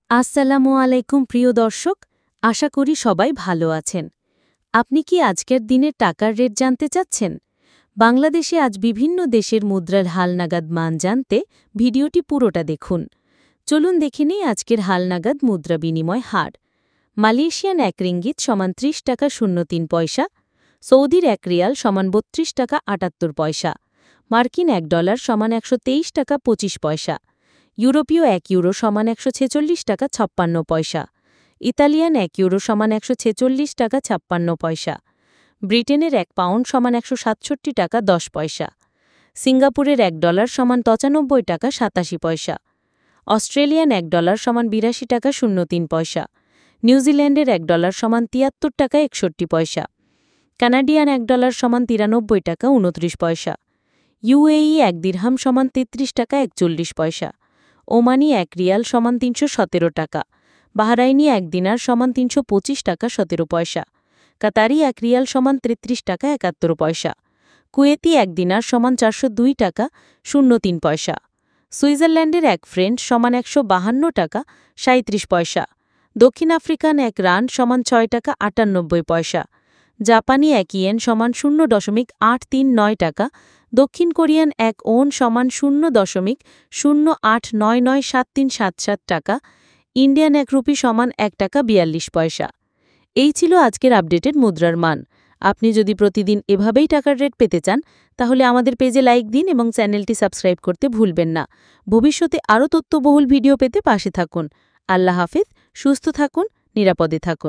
আসসালামু আলাইকুম প্রিয় দর্শক, আশা করি সবাই ভালো আছেন। আপনি কি আজকের দিনের টাকার রেট জানতে চাচ্ছেন? বাংলাদেশে আজ বিভিন্ন দেশের মুদ্রার হালনাগাদ মান জানতে ভিডিওটি পুরোটা দেখুন। চলুন দেখে নিই আজকের হালনাগাদ মুদ্রা বিনিময় হার। মালয়েশিয়ান ১ রিঙ্গিত সমান ৩০ টাকা ০৩ পয়সা, সৌদির ১ রিয়াল সমান ৩২ টাকা ৭৮ পয়সা, মার্কিন $১ সমান ১২৩ টাকা ২৫ পয়সা, ইউরোপীয় ১ ইউরো সমান ১৪৬ টাকা ৫৬ পয়সা, ইতালিয়ান ১ ইউরো সমান ১৪৬ টাকা ৫৬ পয়সা, ব্রিটেনের ১ পাউন্ড সমান ১৬৭ টাকা ১০ পয়সা, সিঙ্গাপুরের $১ সমান ৯৫ টাকা ৮৭ পয়সা, অস্ট্রেলিয়ান $১ সমান ৮২ টাকা ০৩ পয়সা, নিউজিল্যান্ডের $১ সমান ৭৩ টাকা ৬১ পয়সা, কানাডিয়ান $১ সমান ৯৩ টাকা ২৯ পয়সা, ইউএই ১ দিরহাম সমান ৩৩ টাকা ৪১ পয়সা, ওমানি ১ রিয়াল সমান ৩১৭ টাকা, বাহরাইনি ১ দিনার সমান ৩২৫ টাকা ১৭ পয়সা, কাতারি ১ রিয়াল সমান ৩৩ টাকা ৭১ পয়সা, কুয়েতি ১ দিনার সমান ৪০২ টাকা ০৩ পয়সা, সুইজারল্যান্ডের ১ ফ্রেন্ড সমান ১৫২ টাকা ৩৭ পয়সা, দক্ষিণ আফ্রিকান ১ রান সমান ৬ টাকা ৯৮ পয়সা, জাপানি ১ ইয়েন সমান ০.৮৩৯ টাকা, দক্ষিণ কোরিয়ান ১ ওন সমান ০.০৮৯৯৭৩৭৭ টাকা, ইন্ডিয়ান ১ রুপি সমান ১ টাকা ৪২ পয়সা। এই ছিল আজকের আপডেটেড মুদ্রার মান। আপনি যদি প্রতিদিন এভাবেই টাকার রেট পেতে চান, তাহলে আমাদের পেজে লাইক দিন এবং চ্যানেলটি সাবস্ক্রাইব করতে ভুলবেন না। ভবিষ্যতে আরও তথ্যবহুল ভিডিও পেতে পাশে থাকুন। আল্লাহ হাফেজ, সুস্থ থাকুন, নিরাপদে থাকুন।